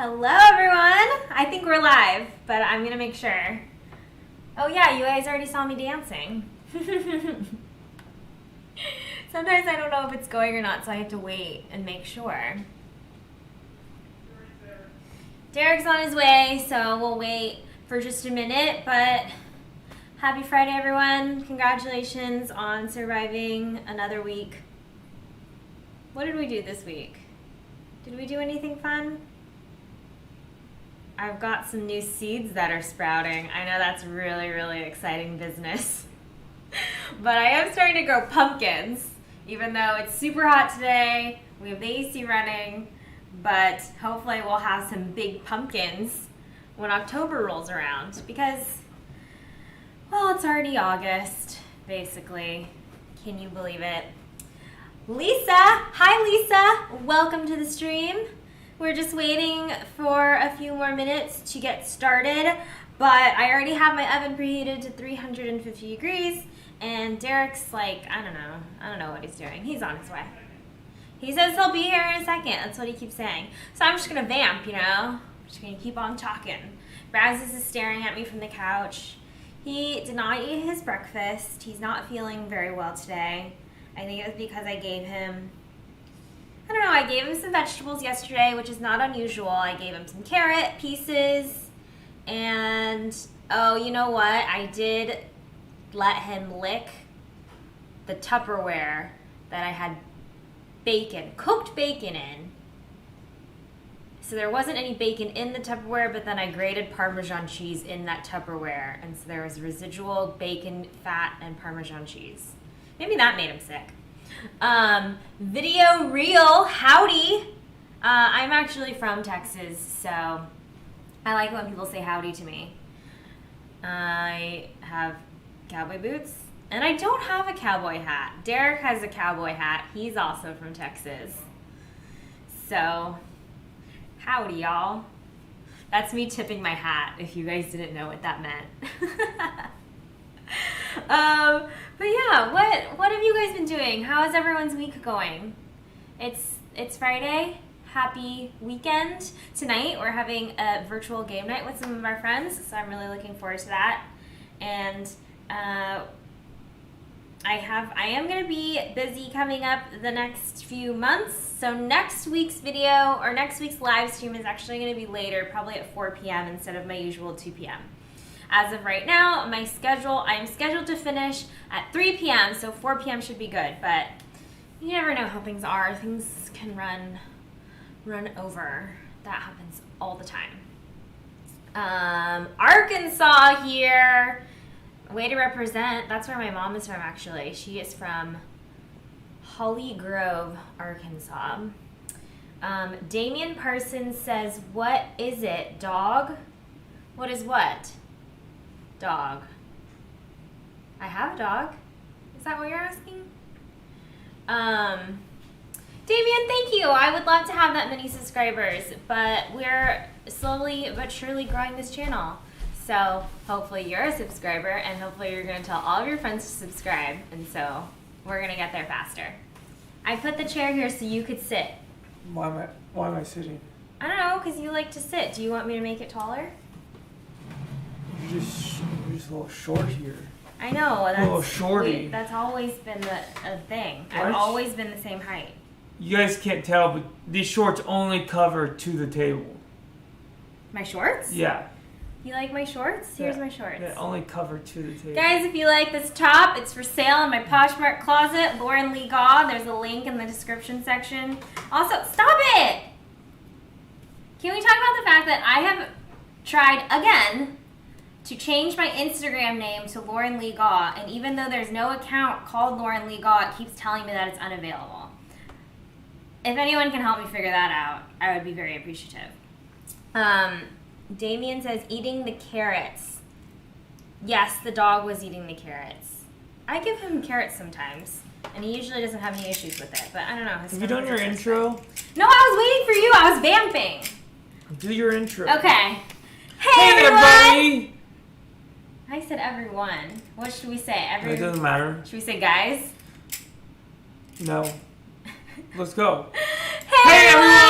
Hello, everyone. I think we're live, but I'm going to make sure. Oh, yeah, you guys already saw me dancing. Sometimes I don't know if it's going or not, so I have to wait and make sure. Derek's on his way, so we'll wait for just a minute, but happy Friday, everyone. Congratulations on surviving another week. What did we do this week? Did we do anything fun? I've got some new seeds that are sprouting. I know that's really, really exciting business. But I am starting to grow pumpkins, even though it's super hot today. We have the AC running, but hopefully we'll have some big pumpkins when October rolls around because, well, it's already August, basically. Can you believe it? Lisa! Hi, Lisa! Welcome to the stream. We're just waiting for a few more minutes to get started, but I already have my oven preheated to 350 degrees, and Derek's like, I don't know what he's doing. He's on his way. He says he'll be here in a second. That's what he keeps saying. So I'm just gonna vamp, you know? I'm just gonna keep on talking. Brazos is staring at me from the couch. He did not eat his breakfast. He's not feeling very well today. I think it was because I gave him some vegetables yesterday, which is not unusual. I gave him some carrot pieces, and oh, you know what? I did let him lick the Tupperware that I had cooked bacon in. So there wasn't any bacon in the Tupperware, but then I grated Parmesan cheese in that Tupperware, and so there was residual bacon, fat, and Parmesan cheese. Maybe that made him sick. Video reel, howdy. I'm actually from Texas, so I like when people say howdy to me. I have cowboy boots, and I don't have a cowboy hat. Derek has a cowboy hat. He's also from Texas. So, howdy, y'all. That's me tipping my hat, if you guys didn't know what that meant. But yeah, what have you guys been doing? How is everyone's week going? It's Friday. Happy weekend. Tonight we're having a virtual game night with some of our friends, so I'm really looking forward to that. And I am going to be busy coming up the next few months. So next week's video or next week's live stream is actually going to be later, probably at 4 p.m. instead of my usual 2 p.m. As of right now, I'm scheduled to finish at 3 p.m., so 4 p.m. should be good, but you never know how things are. Things can run over. That happens all the time. Arkansas here. Way to represent. That's where my mom is from, actually. She is from Holly Grove, Arkansas. Damian Parsons says, what is it, dog? What is what? Dog. I have a dog. Is that what you're asking? Damian, thank you. I would love to have that many subscribers, but we're slowly but surely growing this channel. So hopefully you're a subscriber, and hopefully you're going to tell all of your friends to subscribe, and so we're going to get there faster. I put the chair here so you could sit. Why am I sitting? I don't know, because you like to sit. Do you want me to make it taller? You're just a little short here. I know. That's a little shorty. That's always been a thing. What? I've always been the same height. You guys can't tell, but these shorts only cover to the table. My shorts? Yeah. You like my shorts? Here's my shorts. They only cover to the table. Guys, if you like this top, it's for sale in my Poshmark closet, Lauren Lee Gaw. There's a link in the description section. Also, stop it! Can we talk about the fact that I have tried again to change my Instagram name to Lauren Lee Gaw, and even though there's no account called Lauren Lee Gaw, it keeps telling me that it's unavailable. If anyone can help me figure that out, I would be very appreciative. Damien says, eating the carrots. Yes, the dog was eating the carrots. I give him carrots sometimes, and he usually doesn't have any issues with it, but I don't know. Have you done your intro? No, I was waiting for you. I was vamping. Do your intro. Okay. Hey everyone! Everybody! I said everyone. What should we say? It doesn't matter. Should we say guys? No. Let's go. Hey everyone!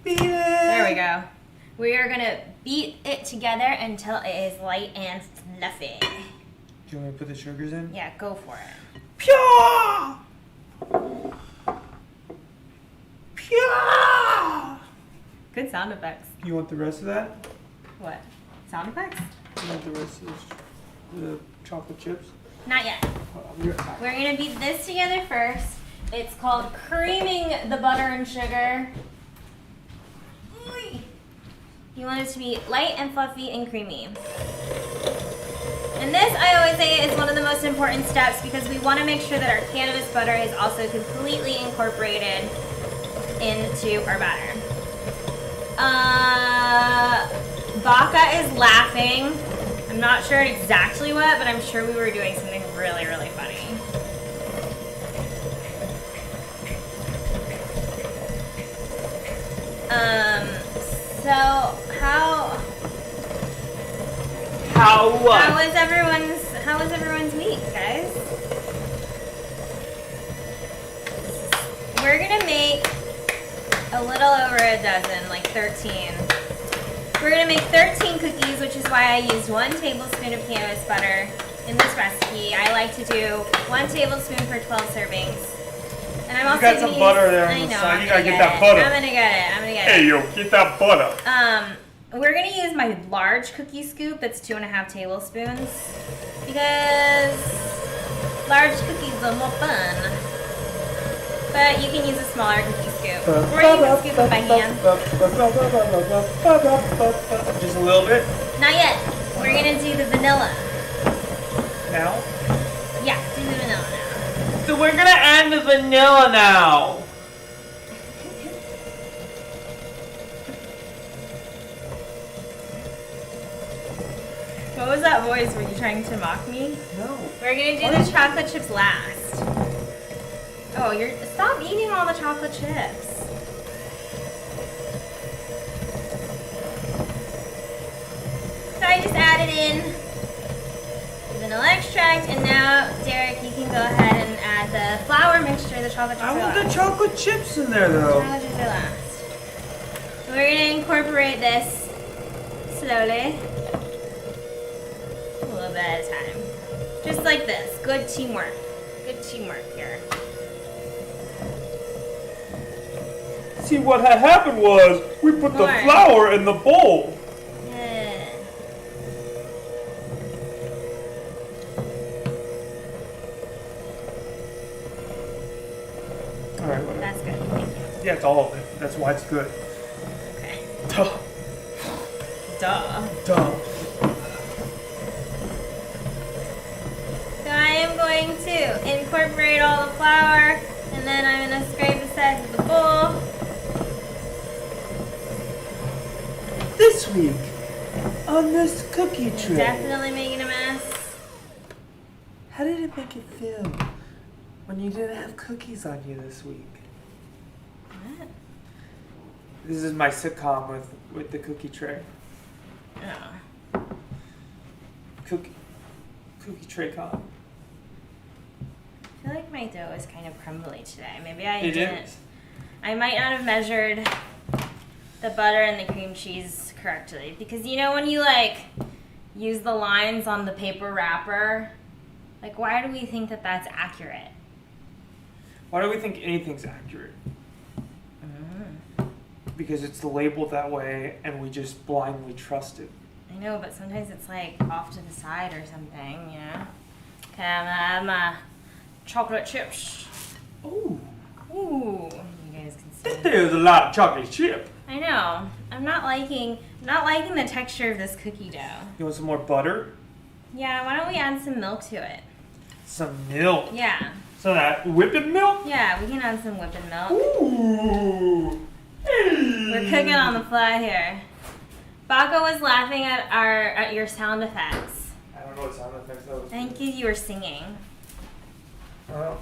Beat it. There we go. We are gonna beat it together until it is light and fluffy. Do you want me to put the sugars in? Yeah, go for it. Pure! Pure! Good sound effects. You want the rest of that? What? Sound effects? You want the rest of the chocolate chips? Not yet. I'll be right back. We're gonna beat this together first. It's called creaming the butter and sugar. Oy. You want it to be light and fluffy and creamy. And this, I always say, is one of the most important steps because we want to make sure that our cannabis butter is also completely incorporated into our batter. Baka is laughing. I'm not sure exactly what, but I'm sure we were doing something really, really funny. So how was everyone's week, guys? We're gonna make a little over a dozen, like 13. We're gonna make 13 cookies, which is why I used 1 tablespoon of cannabis butter in this recipe. I like to do 1 tablespoon for 12 servings. And I'm also got some butter there on I the know, side. I'm You gonna gotta get get that it. butter. I'm gonna get it. Hey, yo, get that butter. We're gonna use my large cookie scoop. That's 2.5 tablespoons because large cookies are more fun. But you can use a smaller cookie scoop, or you can scoop it by hand. Just a little bit. Not yet. We're gonna do the vanilla. Now? Yeah, do the vanilla now. So we're gonna add the vanilla now. What was that voice? Were you trying to mock me? No. We're gonna do the chocolate chips last. Oh, stop eating all the chocolate chips. So I just added in vanilla extract, and now Derek, you can go ahead and add the flour mixture, the chocolate chips. I want the chocolate chips in there though. Chocolate chips are last. So we're gonna incorporate this slowly, a little bit at a time, just like this. Good teamwork. Good teamwork here. See, what had happened was we put the More. flour in the bowl. Yeah. All right, whatever. That's good. Thank you. Yeah, it's all of it. That's why it's good. Okay. Duh. Duh. Duh. So I am going to incorporate all the flour, and then I'm going to scrape the sides of the bowl. This week on this cookie tray. Definitely making a mess. How did it make it feel when you didn't have cookies on you this week? What? This is my sitcom with the cookie tray. Oh. Cookie tray con. I feel like my dough is kind of crumbly today. Maybe I It didn't. is. I might not have measured the butter and the cream cheese correctly, because you know when you like use the lines on the paper wrapper, like why do we think that that's accurate? Why do we think anything's accurate? Because it's labeled that way and we just blindly trust it. I know, but sometimes it's like off to the side or something, you know? Okay, I'm gonna add my chocolate chips. Ooh. Ooh, you guys can see. There's a lot of chocolate chip. I know. I'm not liking the texture of this cookie dough. You want some more butter? Yeah, why don't we add some milk to it? Some milk. Yeah. So that whipping milk? Yeah, we can add some whipping milk. Ooh. We're cooking on the fly here. Baka was laughing at your sound effects. I don't know what sound effects that was. I think you were singing. Oh.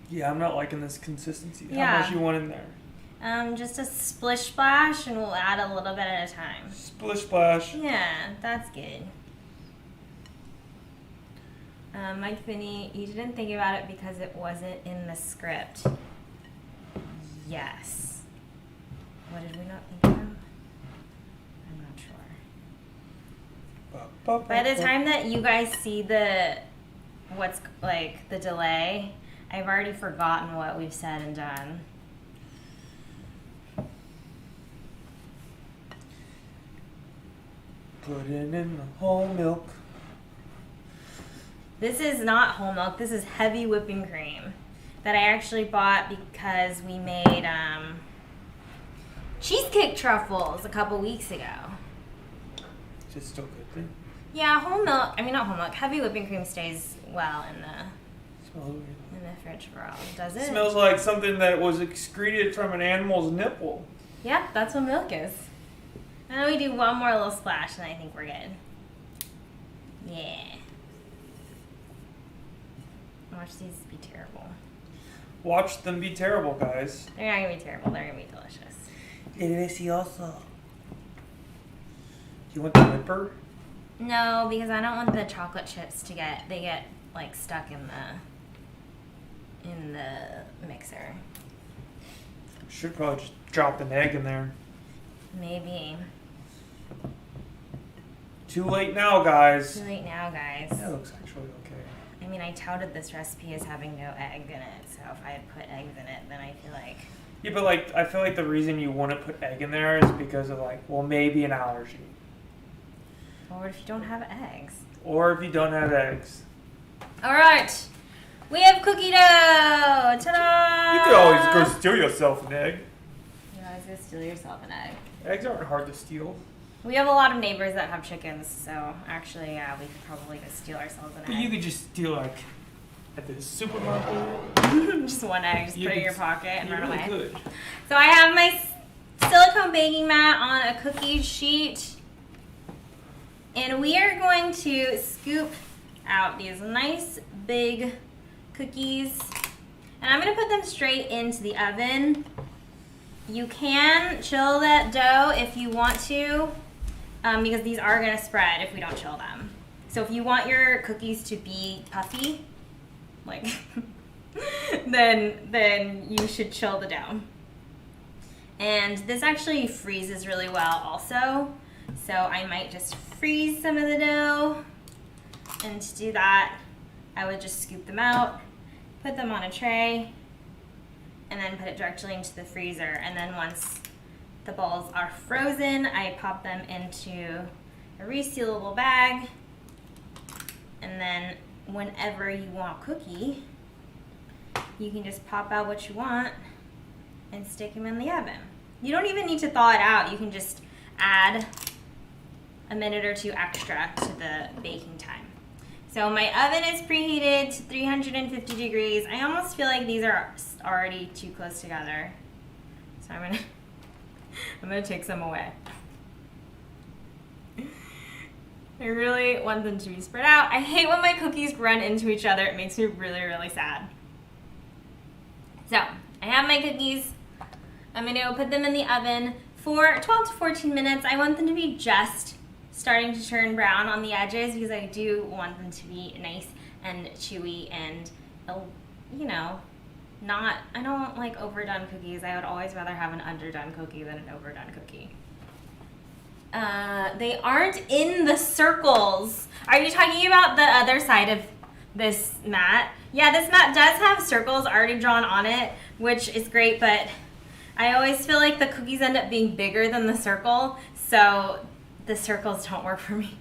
Yeah, I'm not liking this consistency. Yeah. How much you want in there? Just a splish splash, and we'll add a little bit at a time. Splish splash. Yeah, that's good. Mike Finney, you didn't think about it because it wasn't in the script. Yes. What did we not think of? I'm not sure. By the time that you guys see the delay, I've already forgotten what we've said and done. Put it in the whole milk. This is not whole milk. This is heavy whipping cream that I actually bought because we made cheesecake truffles a couple weeks ago. Is it still good then? Yeah, whole milk. I mean, not whole milk. Heavy whipping cream stays well in the fridge for all. Does it? It smells like something that was excreted from an animal's nipple. Yeah, that's what milk is. And then we do one more little splash, and I think we're good. Yeah. Watch these be terrible. Watch them be terrible, guys. They're not gonna be terrible. They're gonna be delicious. Delicioso. Do you want the whipper? No, because I don't want the chocolate chips to get like stuck in the mixer. Should probably just drop an egg in there. Maybe. Too late now, guys. Too late now, guys. That looks actually okay. I mean, I touted this recipe as having no egg in it, so if I had put eggs in it, then I feel like... Yeah, but like, I feel like the reason you want to put egg in there is because of like, well, maybe an allergy. Or what if you don't have eggs? Or if you don't have eggs. All right. We have cookie dough. Ta-da! You could always go steal yourself an egg. You always go steal yourself an egg. Eggs aren't hard to steal. We have a lot of neighbors that have chickens, so actually, yeah, we could probably go steal ourselves an But egg. you could just steal like at the supermarket. Just one egg, just put it in your pocket and run away. Could. So I have my silicone baking mat on a cookie sheet. And we are going to scoop out these nice big cookies. And I'm going to put them straight into the oven. You can chill that dough if you want to, because these are going to spread if we don't chill them. So if you want your cookies to be puffy, like, then you should chill the dough. And this actually freezes really well also. So I might just freeze some of the dough. And to do that, I would just scoop them out, put them on a tray, and then put it directly into the freezer. And then once the balls are frozen, I pop them into a resealable bag. And then whenever you want a cookie, you can just pop out what you want and stick them in the oven. You don't even need to thaw it out. You can just add a minute or two extra to the baking time. So my oven is preheated to 350 degrees. I almost feel like these are already too close together. So I'm gonna take some away. I really want them to be spread out. I hate when my cookies run into each other. It makes me really, really sad. So I have my cookies. I'm gonna put them in the oven for 12 to 14 minutes. I want them to be just starting to turn brown on the edges because I do want them to be nice and chewy and, you know, I don't like overdone cookies. I would always rather have an underdone cookie than an overdone cookie. They aren't in the circles. Are you talking about the other side of this mat? Yeah, this mat does have circles already drawn on it, which is great, but I always feel like the cookies end up being bigger than the circle, so the circles don't work for me.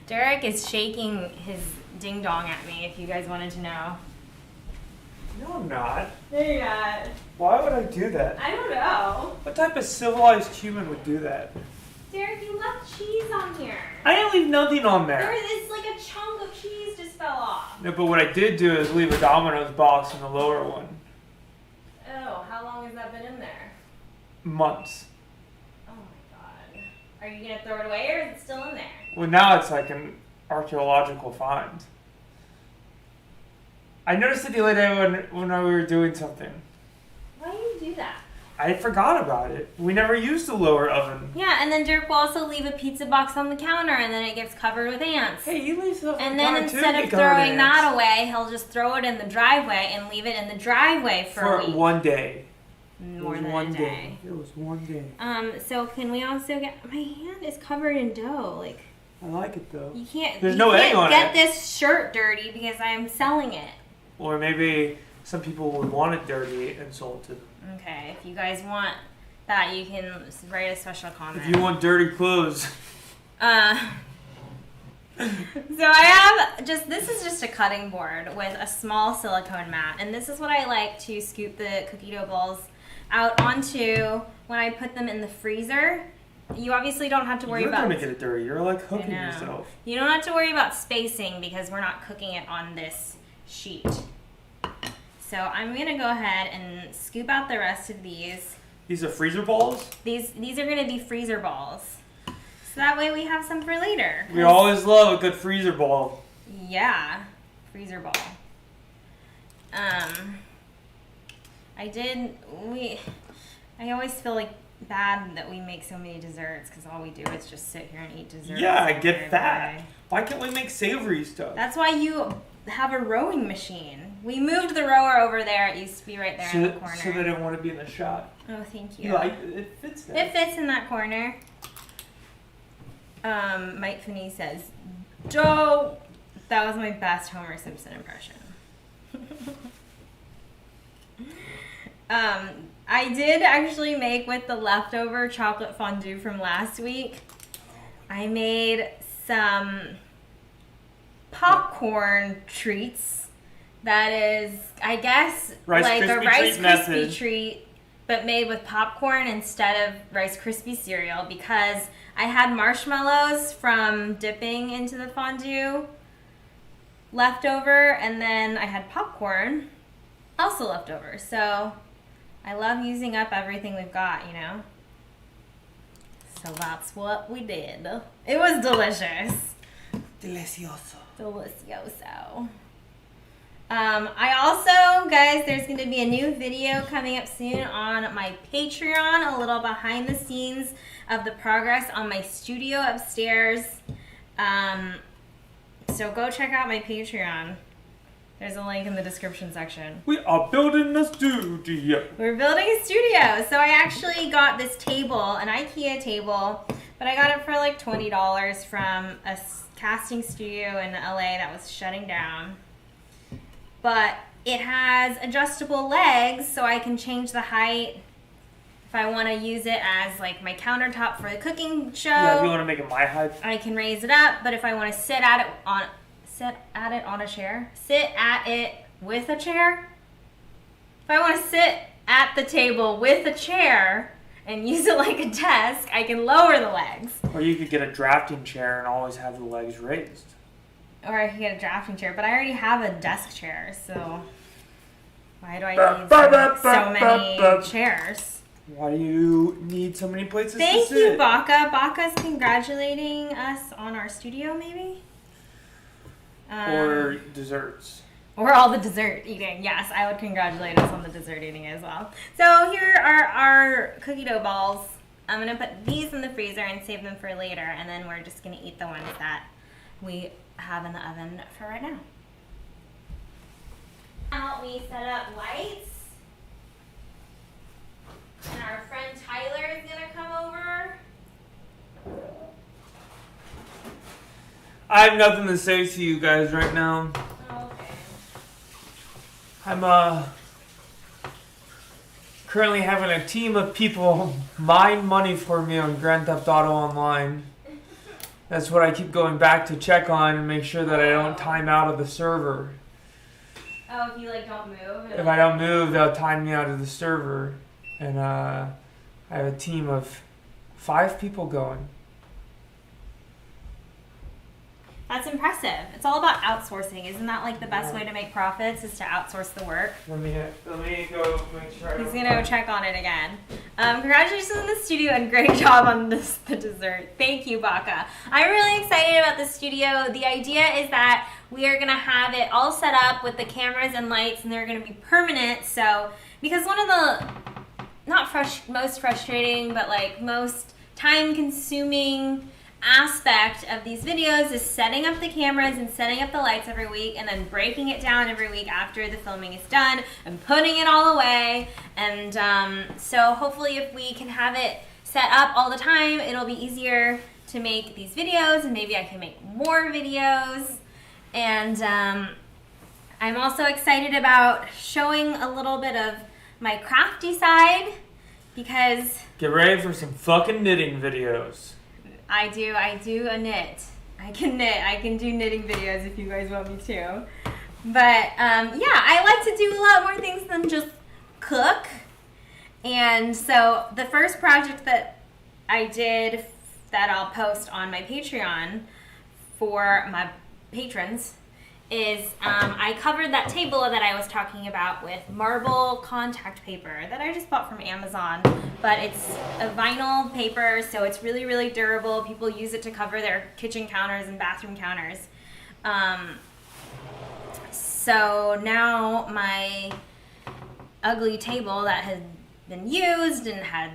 Derek is shaking his ding dong at me, if you guys wanted to know. No, I'm not. No, you're not. Why would I do that? I don't know. What type of civilized human would do that? Derek, you left cheese on here. I didn't leave nothing on there. There is like a chunk of cheese just fell off. No, but what I did do is leave a Domino's box in the lower one. Oh, how long has that been in there? Months. Oh my god. Are you gonna throw it away or is it still in there? Well, now it's like an archaeological find. I noticed it the other day when we were doing something. Why do you do that? I forgot about it. We never used the lower oven. Yeah, and then Dirk will also leave a pizza box on the counter, and then it gets covered with ants. Hey, you leave stuff And on then the counter instead too, of get covered in throwing that ants. away, he'll just throw it in the driveway and leave it in the driveway for a week. one day. More It was than one a day. It was one day. So can we also get... My hand is covered in dough. Like, I like it though. you can't... There's you no egg can't on get it. this shirt dirty because I am selling it. Or maybe some people would want it dirty and sold to them. Okay, if you guys want that, you can write a special comment. If you want dirty clothes. So I have this is just a cutting board with a small silicone mat, and this is what I like to scoop the cookie dough balls out onto when I put them in the freezer. You obviously don't have to worry You're about... gonna get it dirty. You're like hooking I know. yourself. You don't have to worry about spacing because we're not cooking it on this sheet. So I'm gonna go ahead and scoop out the rest of these. These are freezer balls? These are gonna be freezer balls. So that way we have some for later. We always love a good freezer ball. Yeah, freezer ball. I always feel like bad that we make so many desserts because all we do is just sit here and eat desserts. Yeah, I all get day, that. every day. Why can't we make savory stuff? That's why you have a rowing machine. We moved the rower over there. It used to be right there in the corner. So they didn't want to be in the shot. Oh, thank you. You like it fits there. It fits in that corner. Mike Finney says, Joe, that was my best Homer Simpson impression. I did actually make with the leftover chocolate fondue from last week. I made some popcorn treats. That is, I guess, like a Rice Krispie treat, but made with popcorn instead of Rice Krispie cereal because I had marshmallows from dipping into the fondue left over, and then I had popcorn also left over. So I love using up everything we've got, you know? So that's what we did. It was delicious. Delicioso. Delicioso. I also, guys, there's going to be a new video coming up soon on my Patreon, a little behind the scenes of the progress on my studio upstairs. So go check out my Patreon. There's a link in the description section. We are building a studio. We're building a studio. So I actually got this table, an IKEA table, but I got it for like $20 from a casting studio in LA that was shutting down. But it has adjustable legs, so I can change the height if I want to use it as like my countertop for the cooking show. Yeah, if you want to make it my height. I can raise it up, but if I want to sit at it with a chair. If I want to sit at the table with a chair and use it like a desk, I can lower the legs. Or you could get a drafting chair and always have the legs raised. Or I could get a drafting chair, but I already have a desk chair, so why do I need so many chairs? Why do you need so many places to Thank sit? you, Baka. Baka's congratulating us on our studio, maybe? Or desserts. Or all the dessert eating. Yes, I would congratulate us on the dessert eating as well. So here are our cookie dough balls. I'm going to put these in the freezer and save them for later, and then we're just going to eat the ones that we have in the oven for right now. Now we set up lights. And our friend Tyler is going to come over. I have nothing to say to you guys right now. Okay. I'm currently having a team of people mine money for me on Grand Theft Auto Online. That's what I keep going back to check on and make sure that I don't time out of the server. Oh, if you like don't move? If I don't move, they'll time me out of the server. And I have a team of 5 people going. That's impressive. It's all about outsourcing. Isn't that like the best way to make profits is to outsource the work? Let me go make sure. He's gonna go check on it again. Congratulations on the studio and great job on the dessert. Thank you, Baka. I'm really excited about the studio. The idea is that we are gonna have it all set up with the cameras and lights, and they're gonna be permanent. So, because one of the not most frustrating, but like most time-consuming aspect of these videos is setting up the cameras and setting up the lights every week and then breaking it down every week after the filming is done and putting it all away. And so hopefully if we can have it set up all the time, it'll be easier to make these videos, and maybe I can make more videos. And I'm also excited about showing a little bit of my crafty side, because get ready for some fucking knitting videos. I do a knit. I can do knitting videos if you guys want me to. But yeah, I like to do a lot more things than just cook. And so the first project that I did that I'll post on my Patreon for my patrons is I covered that table that I was talking about with marble contact paper that I just bought from Amazon. But it's a vinyl paper, so it's really, really durable. People use it to cover their kitchen counters and bathroom counters. So now my ugly table that had been used and had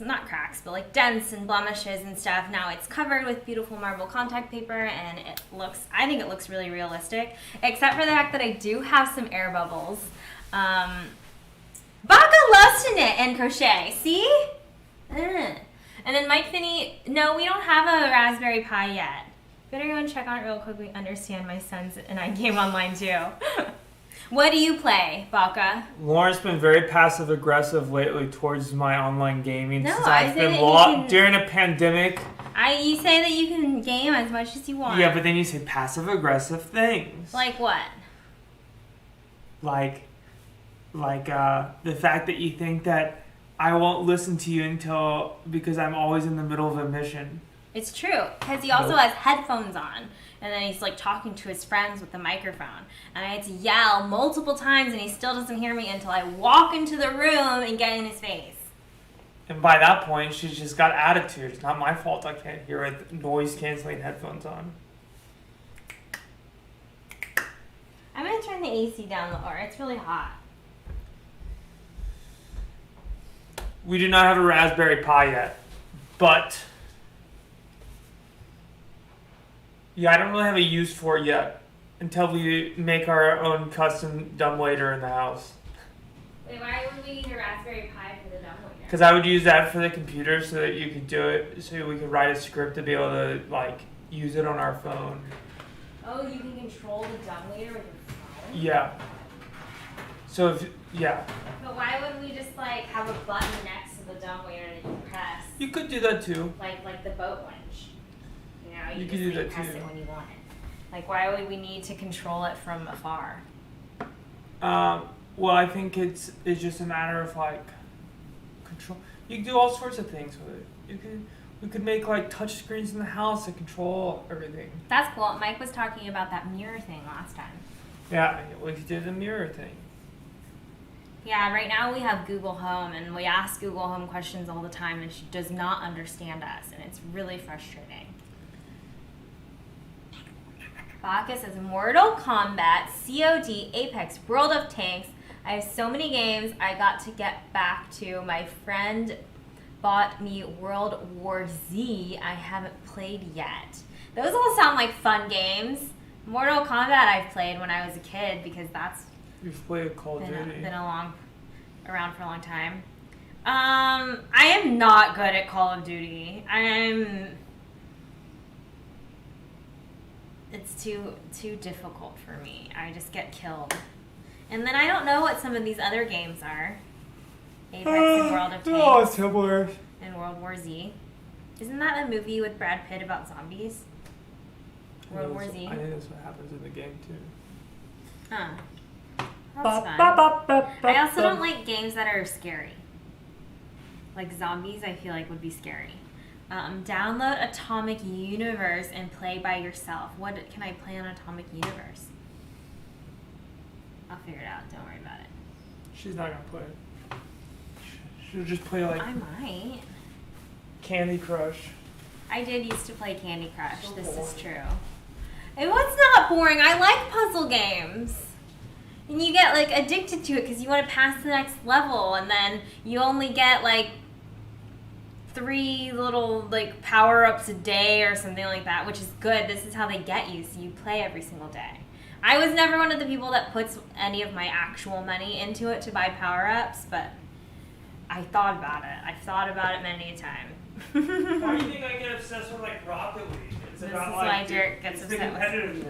not cracks, but like dents and blemishes and stuff. Now it's covered with beautiful marble contact paper, and I think it looks really realistic, except for the fact that I do have some air bubbles. Baka loves to knit and crochet, see? And then Mike Finney, no, we don't have a Raspberry Pi yet. Better go and check on it real quick. We understand my son's and I game online too. What do you play, Baka? Lauren's been very passive-aggressive lately towards my online gaming since I've been during a pandemic. You say that you can game as much as you want. Yeah, but then you say passive-aggressive things. Like what? Like the fact that you think that I won't listen to you because I'm always in the middle of a mission. It's true, because he also has headphones on, and then he's like talking to his friends with the microphone. And I had to yell multiple times, and he still doesn't hear me until I walk into the room and get in his face. And by that point, she's just got attitude. It's not my fault I can't hear it. Noise-canceling headphones on. I'm going to turn the AC down lower. It's really hot. We do not have a Raspberry Pi yet, but yeah, I don't really have a use for it yet until we make our own custom dumbwaiter in the house. Wait, why would we need a Raspberry Pi for the dumbwaiter? Because I would use that for the computer so that you could do it, so we could write a script to be able to like use it on our phone. Oh, you can control the dumbwaiter with your phone? Yeah. So yeah. But why would we just like have a button next to the dumbwaiter that you press? You could do that too. Like the boat winch. You know, you could do that press too. it when you want it. Like, why would we need to control it from afar? Well, I think it's just a matter of like control. You can do all sorts of things with it. We could make like touch screens in the house that control everything. That's cool. Mike was talking about that mirror thing last time. Yeah, we could do the mirror thing. Yeah, right now we have Google Home, and we ask Google Home questions all the time, and she does not understand us, and it's really frustrating. Baka says Mortal Kombat, COD, Apex, World of Tanks. I have so many games I got to get back to. My friend bought me World War Z. I haven't played yet. Those all sound like fun games. Mortal Kombat I've played when I was a kid, because that's You've played Call of Duty. Been around for a long time. I am not good at Call of Duty. It's too difficult for me. I just get killed. And then I don't know what some of these other games are. Apex and World of Tanks. Oh, similar. And World War Z. Isn't that a movie with Brad Pitt about zombies? World War Z? I think that's what happens in the game too. Huh. That's fun. I also don't like games that are scary. Like zombies, I feel like would be scary. Download Atomic Universe and play by yourself. What can I play on Atomic Universe? I'll figure it out. Don't worry about it. She's not gonna play it. She'll just play like I might. Candy Crush. I did used to play Candy Crush. This is true. It was not boring. I like puzzle games. And you get like addicted to it because you want to pass the next level, and then you only get like 3 little like power-ups a day or something like that, which is good. This is how they get you, so you play every single day. I was never one of the people that puts any of my actual money into it to buy power-ups, but I thought about it. I've thought about it many a time. Why do you think I get obsessed with like Rocket League? It's This about is like why Dirk gets it's upset the with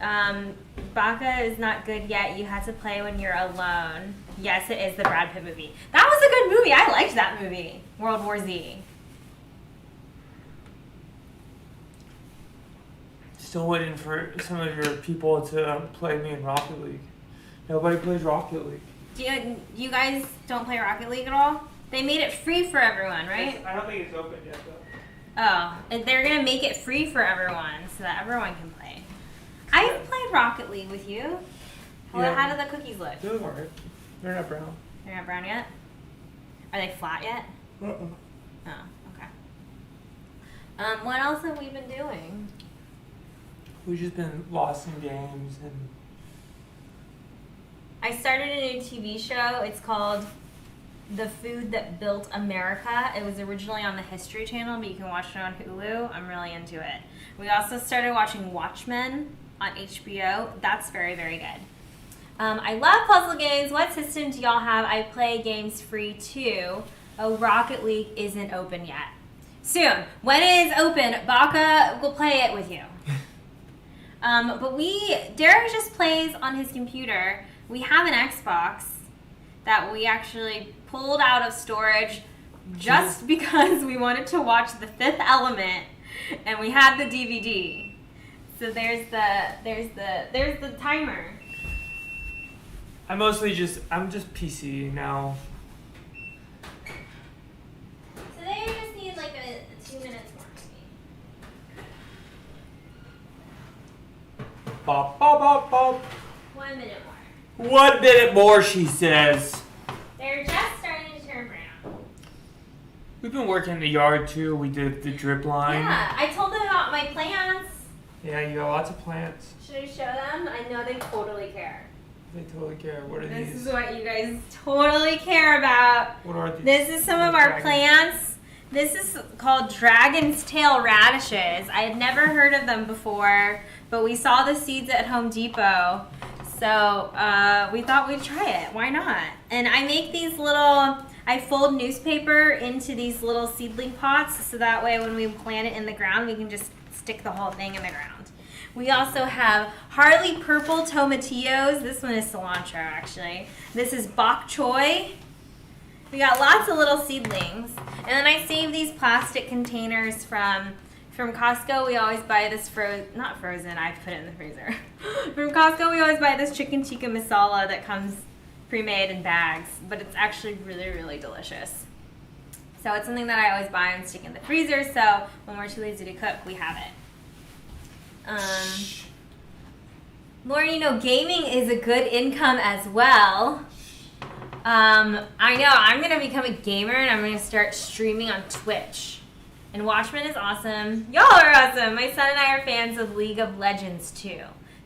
competitiveness. Baka is not good yet. You had to play when you're alone. Yes, it is the Brad Pitt movie. That was a good movie. I liked that movie. World War Z. Still waiting for some of your people to play me in Rocket League. Nobody plays Rocket League. You guys don't play Rocket League at all? They made it free for everyone, right? I don't think it's open yet, though. Oh, and they're going to make it free for everyone so that everyone can play. I've played Rocket League with you. Yeah. How do the cookies look? They're alright. They're not brown. They're not brown yet? Are they flat yet? Uh-uh. Oh, okay. What else have we been doing? We've just been lost in games and... I started a new TV show. It's called The Food That Built America. It was originally on the History Channel, but you can watch it on Hulu. I'm really into it. We also started watching Watchmen on HBO. That's very, very good. I love puzzle games. What system do y'all have? I play games free too. Oh, Rocket League isn't open yet. Soon. When it is open, Baka will play it with you. But Derek just plays on his computer. We have an Xbox that we actually pulled out of storage just because we wanted to watch The Fifth Element, and we had the DVD. So there's the timer. I'm just PC now. So they just need like 2 minutes more. Bop, bop, bop, bop. 1 minute more. 1 minute more, she says. They're just starting to turn brown. We've been working in the yard too. We did the drip line. Yeah, I told them about my plants. Yeah, you got lots of plants. Should I show them? I know they totally care. They totally care. What are This these? is what you guys totally care about. What are these? This is some of our plants. This is called dragon's tail radishes. I had never heard of them before, but we saw the seeds at Home Depot. So we thought we'd try it. Why not? And I make these I fold newspaper into these little seedling pots so that way when we plant it in the ground, we can just stick the whole thing in the ground. We also have Harley Purple Tomatillos. This one is cilantro, actually. This is bok choy. We got lots of little seedlings. And then I save these plastic containers from Costco. We always buy this not frozen, I put it in the freezer. From Costco, we always buy this chicken tikka masala that comes pre-made in bags, but it's actually really, really delicious. So it's something that I always buy and stick in the freezer, so when we're too lazy to cook, we have it. Lauren, gaming is a good income as well. I know, I'm going to become a gamer and I'm going to start streaming on Twitch. And Watchmen is awesome. Y'all are awesome. My son and I are fans of League of Legends too.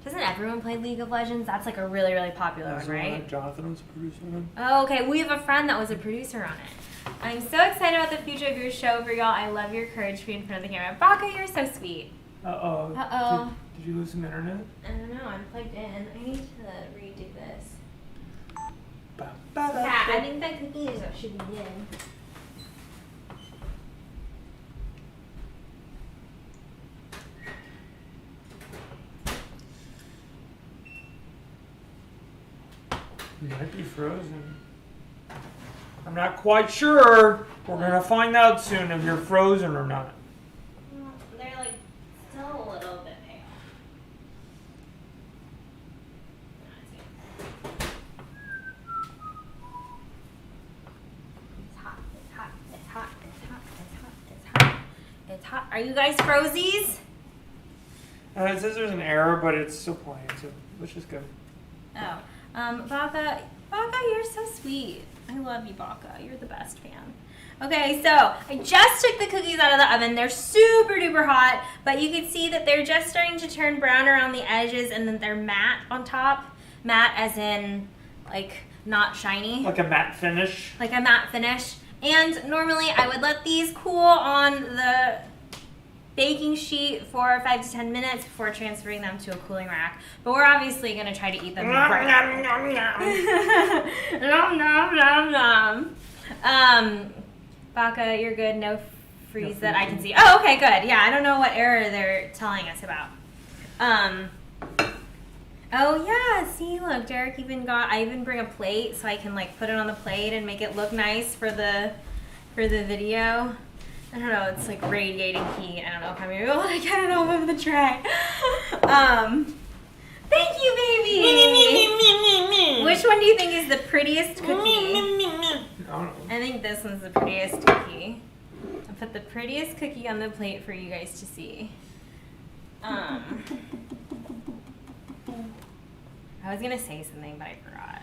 Doesn't everyone play League of Legends? That's like a really, really popular one, right? Jonathan was a producer on it. Oh, okay. We have a friend that was a producer on it. I'm so excited about the future of your show for y'all. I love your courage to be in front of the camera. Baka, you're so sweet. Uh-oh. Uh-oh. Did you lose some internet? I don't know. I'm plugged in. I need to redo this. Ba, ba, ba, Yeah, ba. I think that cookies should be in. It might be frozen. I'm not quite sure. We're gonna find out soon if you're frozen or not. Well, they're like still a little bit pale. It's hot, it's hot, it's hot, it's hot, it's hot, it's hot. It's hot. Are you guys frozies? It says there's an error, but it's still playing, so let's just go. Oh. Baka, you're so sweet. I love you, Baka. You're the best fan. Okay, so I just took the cookies out of the oven. They're super duper hot, but you can see that they're just starting to turn brown around the edges and then they're matte on top. Matte as in, like, not shiny. Like a matte finish. Like a matte finish. And normally I would let these cool on the baking sheet for 5 to 10 minutes before transferring them to a cooling rack. But we're obviously going to try to eat them right now. Nom, nom, nom, nom. Baka, you're good. No freeze that I can see. Oh, okay, good. Yeah, I don't know what error they're telling us about. Oh yeah, see, look, Derek I even bring a plate so I can like put it on the plate and make it look nice for the video. I don't know, it's like radiating heat. I don't know if I'm gonna be able to get it off of the tray. Thank you, baby! Which one do you think is the prettiest cookie? I think this one's the prettiest cookie. I'll put the prettiest cookie on the plate for you guys to see. I was gonna say something, but I forgot.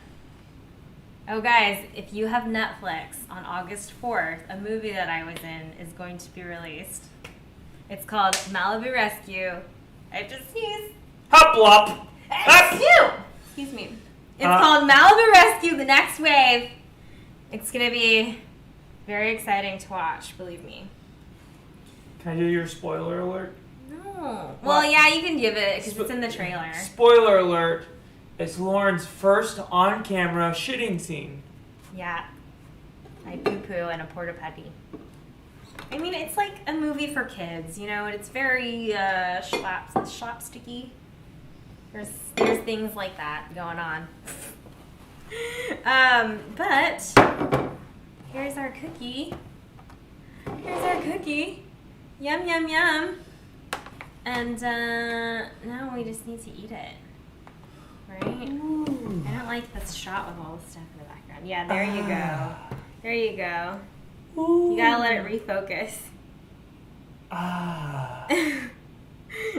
Oh, guys, if you have Netflix, on August 4th, a movie that I was in is going to be released. It's called Malibu Rescue. I just sneezed. Hop lop. Excuse me. It's called Malibu Rescue: The Next Wave. It's gonna be very exciting to watch, believe me. Can I do your spoiler alert? No. Well, yeah, you can give it because it's in the trailer. Spoiler alert. It's Lauren's first on-camera shitting scene. Yeah. I poo-poo in a porta potty. I mean, it's like a movie for kids, you know? It's very slapsticky. There's things like that going on. But here's our cookie. Yum, yum, yum. And now we just need to eat it. Right? Ooh. I don't like this shot with all the stuff in the background. Yeah, there you go. There you go. Ooh. You gotta let it refocus.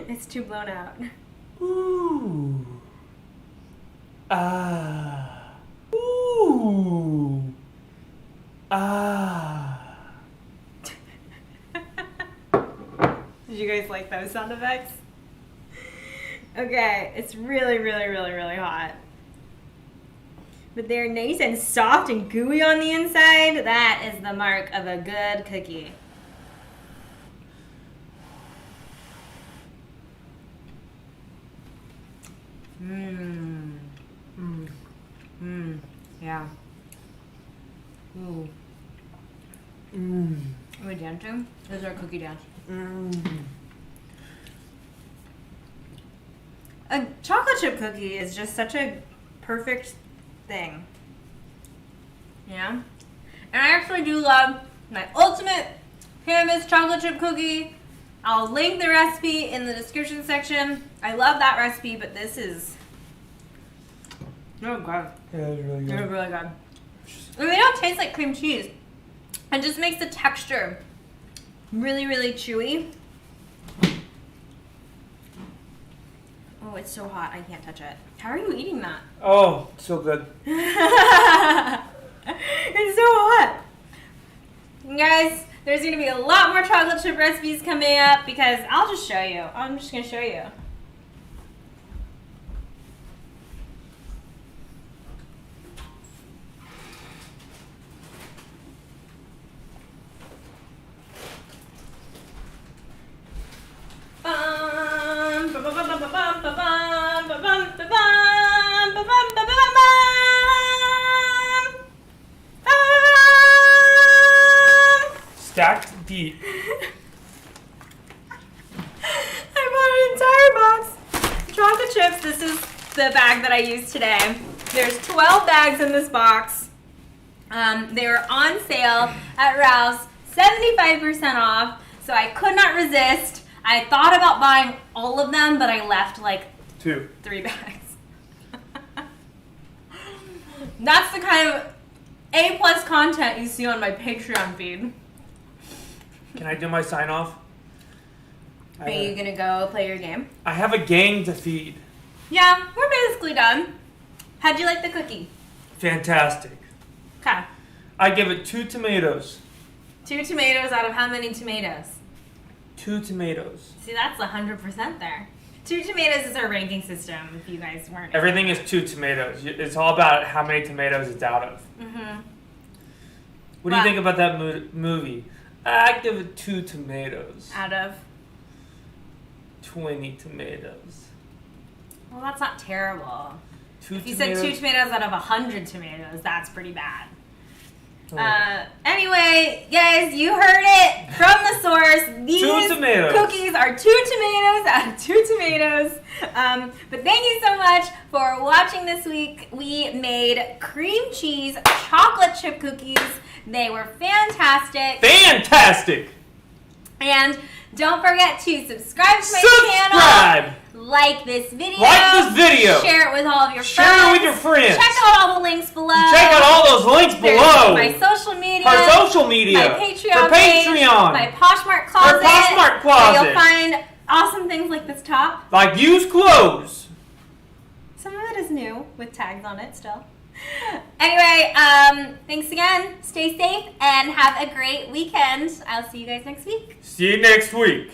It's too blown out. Ooh. Ooh. Did you guys like those sound effects? Okay, it's really, really, really, really hot. But they're nice and soft and gooey on the inside. That is the mark of a good cookie. Yeah. Ooh. Are we dancing? This is our cookie dance. A chocolate chip cookie is just such a perfect thing. Yeah? And I actually do love my ultimate cannabis chocolate chip cookie. I'll link the recipe in the description section. I love that recipe, but this is really good. Yeah, it's really good. They're really good. And they don't taste like cream cheese. It just makes the texture really, really chewy. Oh, it's so hot. I can't touch it. How are you eating that? Oh, so good. It's so hot. And guys, there's going to be a lot more chocolate chip recipes coming up because I'll just show you. I'm just going to show you. Stacked deep. I bought an entire box of chocolate chips. This is the bag that I used today. There's 12 bags in this box. They were on sale at Ralph's, 75% off, so I could not resist. I thought about buying all of them, but I left like 3 bags. That's the kind of A+ content you see on my Patreon feed. Can I do my sign off? Are you gonna go play your game? I have a gang to feed. Yeah, we're basically done. How'd you like the cookie? Fantastic. Okay. I give it 2 tomatoes. 2 tomatoes out of how many tomatoes? 2 tomatoes. See, that's 100% there. 2 tomatoes is our ranking system, if you guys weren't. Everything is 2 tomatoes. It's all about how many tomatoes it's out of. Mm-hmm. What do you think about that movie? I'd give it 2 tomatoes. Out of? 20 tomatoes. Well, that's not terrible. If you said 2 tomatoes out of 100 tomatoes, that's pretty bad. Oh. Anyway, guys, you heard it from the source. These 2 tomatoes. Cookies are 2 tomatoes out of 2 tomatoes. But thank you so much for watching this week. We made cream cheese chocolate chip cookies. They were fantastic. Fantastic! And don't forget to subscribe to my channel. Like this video. Share it with all of your friends. Share it with your friends. Check out all the links below. Check out all those links below. My social media. My social media. My Patreon page. My Poshmark closet. Where you'll find awesome things like this top. Like used clothes. Some of it is new with tags on it still. Anyway, thanks again. Stay safe and have a great weekend. I'll see you guys next week. See you next week.